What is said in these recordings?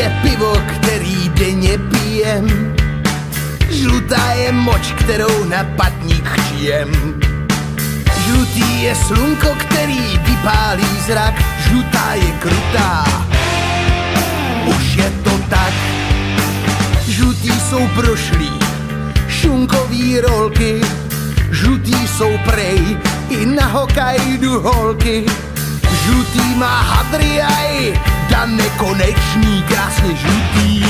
je pivo, který denně pijem. Žlutá je moč, kterou na patník chčijem. Žlutý je slunko, který vypálí zrak. Žlutá je krutá, už je to tak. Žlutý jsou prošlí šunkový rolky. Žlutý jsou prej i na Hokkaidu holky. Žlutý má hadriaj, Dan nekonečný, krásně žlutý.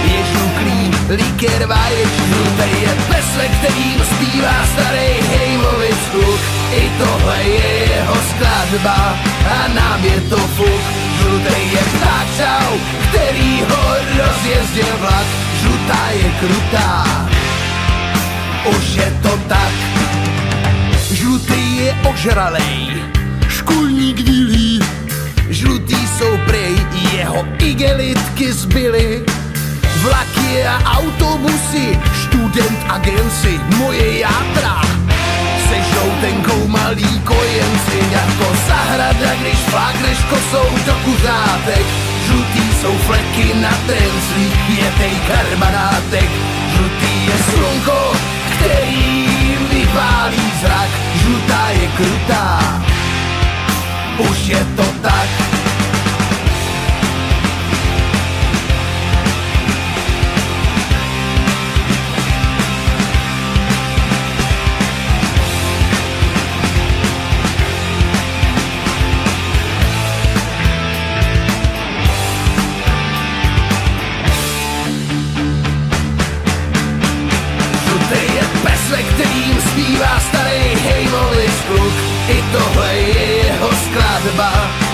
Je žluklý likér vajec, žlutý je pesle, kterým zpívá starý Hejmovic kluk. I tohle je jeho skladba a nám je to fuk. Žlutý je pták čau, který ho rozjezdil vlak. Žlutá je krutá, už je to tak. Žlutý je ožralej, škulník vilí. Žlutý jsou prej, jeho igelitky zbyly. Vlaky a autobusy, student agenci, moje játra se žloutenkou malí kojenci. Jako zahrada, když flákneš kosou do kuřátek. Žlutý jsou fleky na trenclích, je tej karbanátek. Žlutý je slunko, který vypálí zrak. Žlutá je krutá, už je to tak. Kterým zpívá starý Hejmovic kluk. I tohle je jeho skladba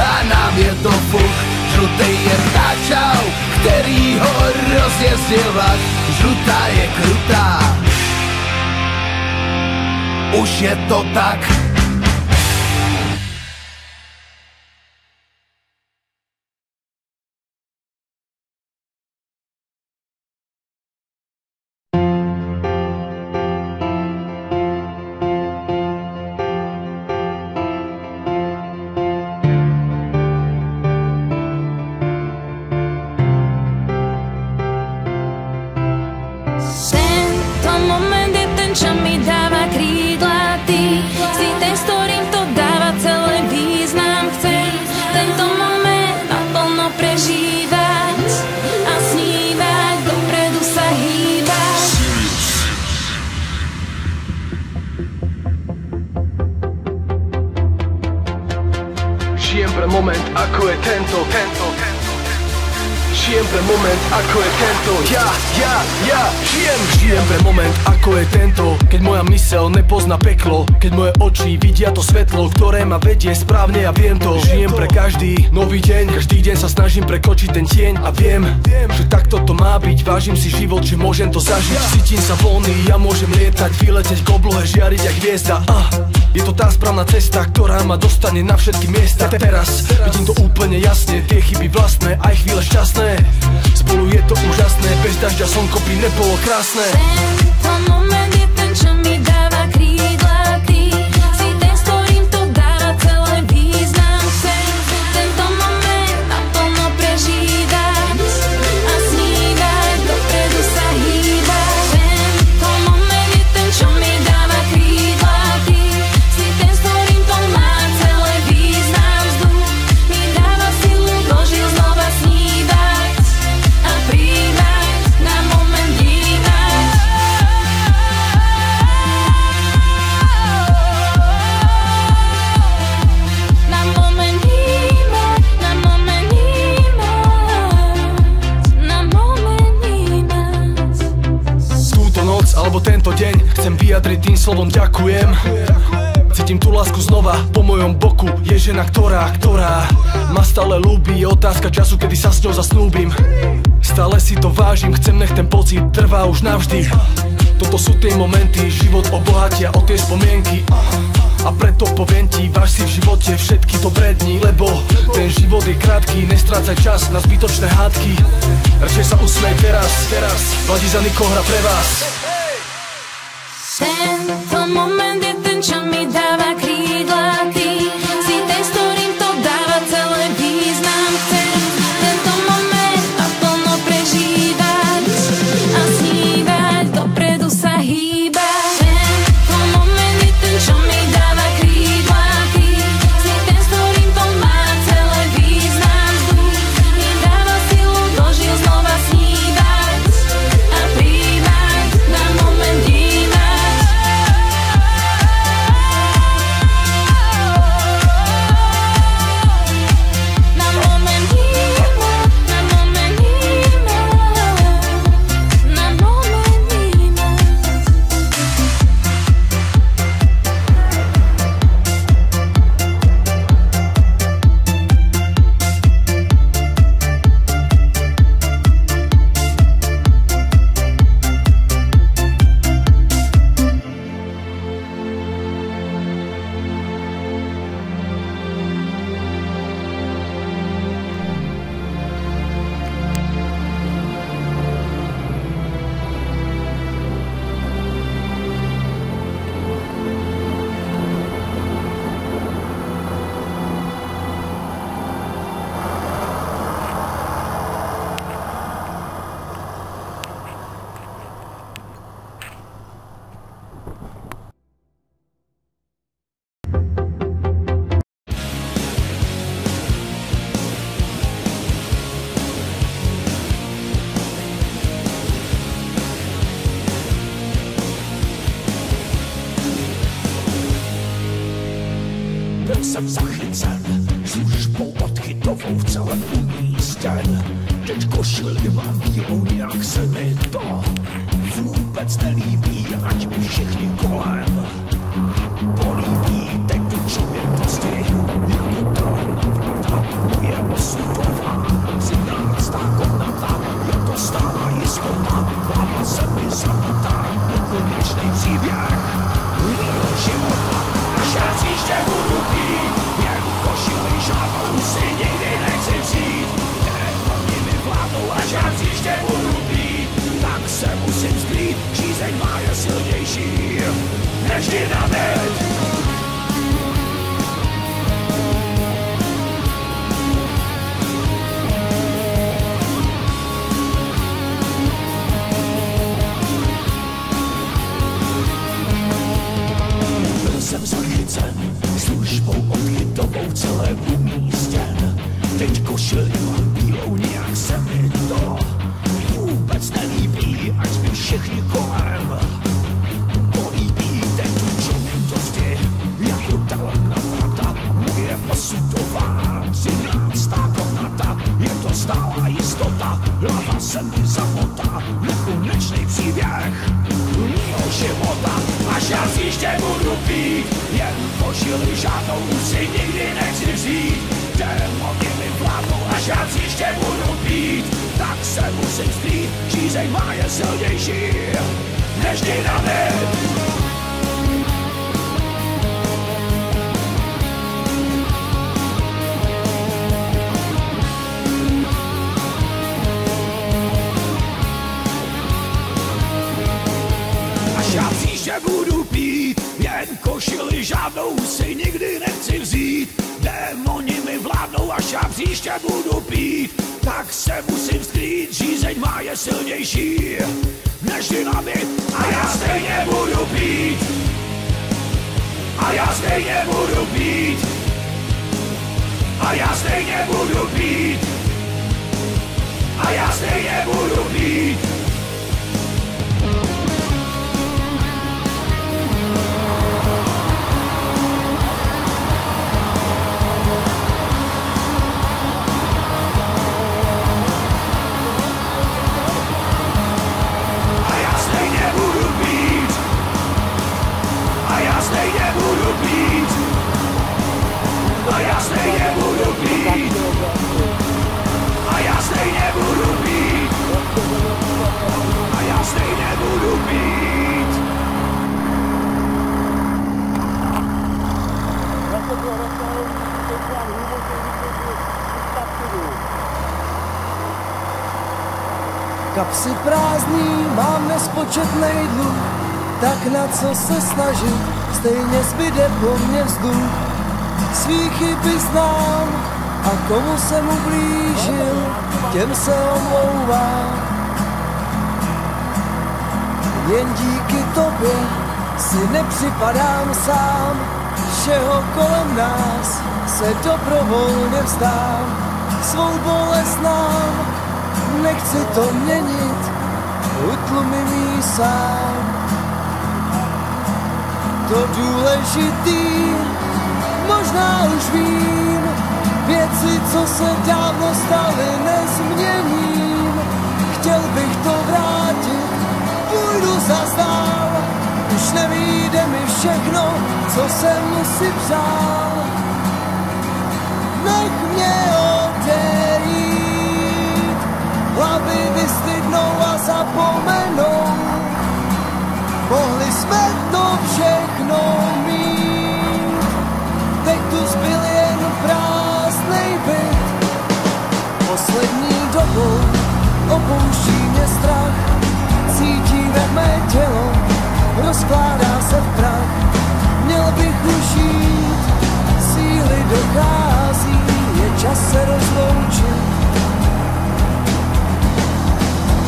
a nám je to fuk. Žlutý je pták čau, který ho rozjezdil vlak. Žlutá je krutá, už je to tak. Žijem pre moment, ako je tento. Žijem pre moment, ako je tento. Žijem pre moment, ako je tento. Keď moja myseľ nepozná peklo, keď moje oči vidia to svetlo, ktoré ma vedie správne a viem to. Žijem pre každý nový deň, každý deň sa snažím prekočiť ten tieň a viem, že takto to má byť. Vážim si život, že môžem to zažiť. Cítim sa voľný, ja môžem lietať, vyletieť k oblohe, žiariť jak hviezda. Je to tá správna cesta, ktorá ma dostane na všetky miesta. Teraz vidím to úplne jasne, tie chyby vlastné, aj chvíle šťastné. Spolu je to úžasné, bez dažďa slnko by nebolo krásne. Ten moment je ten, čo mi dáva krídla. Ty si ten, s ktorým to dáva celé význam. Chcem tento moment naplno prežívať a snívať, dopredu sa hýbať. Tento moment je ten, čo mi dáva krídla. Ty si ten, s ktorým to má celé význam. Vzduch mi dáva silu, dožil znova snívať a príjmať, na moment vnímať. Na moment vnímať, na moment vnímať, na moment vnímať. Túto noc alebo tento deň chcem vyjadriť tým slovom ďakujem. Cítim tú lásku znova, po mojom boku je žena, ktorá ma stále ľúbi. Je otázka času, kedy sa s ňou zasnúbim. Stále si to vážim, chcem, nech ten pocit trvá už navždy. Toto sú tie momenty, život obohatia o tie spomienky. A preto poviem ti, váž si v živote všetky dobré dni, lebo ten život je krátky, nestrácaj čas na zbytočné hádky. Radšej sa usmej teraz, Vladiza Niko hra pre vás. Tento moment je ten, čo mi dáva krídla. Ty si ten, s ktorým to dáva celé význam. Chcem tento moment a jsem zachycen službou odchytovou v celém umístěn. Teď košili mám bílou, nějak se mi to vůbec nelíbí, ať mi všichni kolem políbí. Teď tu čumětosti jako ta moje osudová zimnátá komnata. Je to stála jistota, hlava se mi zamotá, nekonečnej příběh mýho života. Až já příště budu pít, jen košili žádnou si nikdy nechci vzít. Démoni mi vládnou, až já příště budu pít, tak se musím skrýt, žízeň má je silnější než dynamit. Jsem zachycen službou odchytovou celém umístěn. Teď košili mám bílou, nějak se mi to vůbec nelíbí, ať mi všichni kolem políbí. Teď tu čumětosti jako talentná vrata, moje osudová 13. komnata. Je to stálá jistota, hlava se mi zamotá, nekonečnej příběh mýho života. Až já příště budu pít, jen požili žádnou si nikdy nechci vzít. Démoni mi vládnou, až já příště budu pít, tak se musím skrýt, žízeň má je silnější než dynamit. Já příště budu pít, jen košili žádnou si nikdy nechci vzít. Démoni mi vládnou, až já příště budu pít, tak se musím skrýt, žízeň má je silnější než dynamit. A já stejně budu pít, a já stejně budu pít, a já stejně budu pít, a já stejně budu pít. A já stejně budu pít, a já stejně budu pít, a já stejně budu pít, a já stejně budu pít. Kapsy prázdný, mám nespočetnej dluh, tak na co se snažit, stejně zbyde po mně vzduch. Svý chyby znám a komu jsem ublížil, těm se omlouvám. Jen díky tobě si nepřipadám sám, všeho kolem nás se dobrovolně vzdám. Svou bolest znám, nechci to měnit, utlumím jí sám. To důležitý možná už vím, věci, co se dávno staly, nezměním. Chtěl bych to vrátit, půjdu zas dál, už nevyjde mi všechno, co jsem si přál. Nech mě odejít, hlavy vystydnou a zapomenou. Mohli jsme to všechno mít, teď tu zbyl jen prázdnej byt. Poslední dobou opouští mě strach, cítím, jak mé tělo rozkládá se v prach. Měl bych už jít, síly dochází, je čas se rozloučit.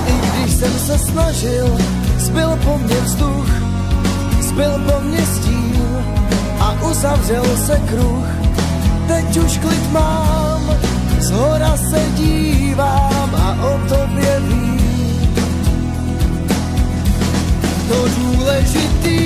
I když jsem se snažil, zbyl po mně vzduch, zbyl po mně stín a uzavřel se kruh. Teď už klid mám, zhora se dívám a o tobě vím. To důležitý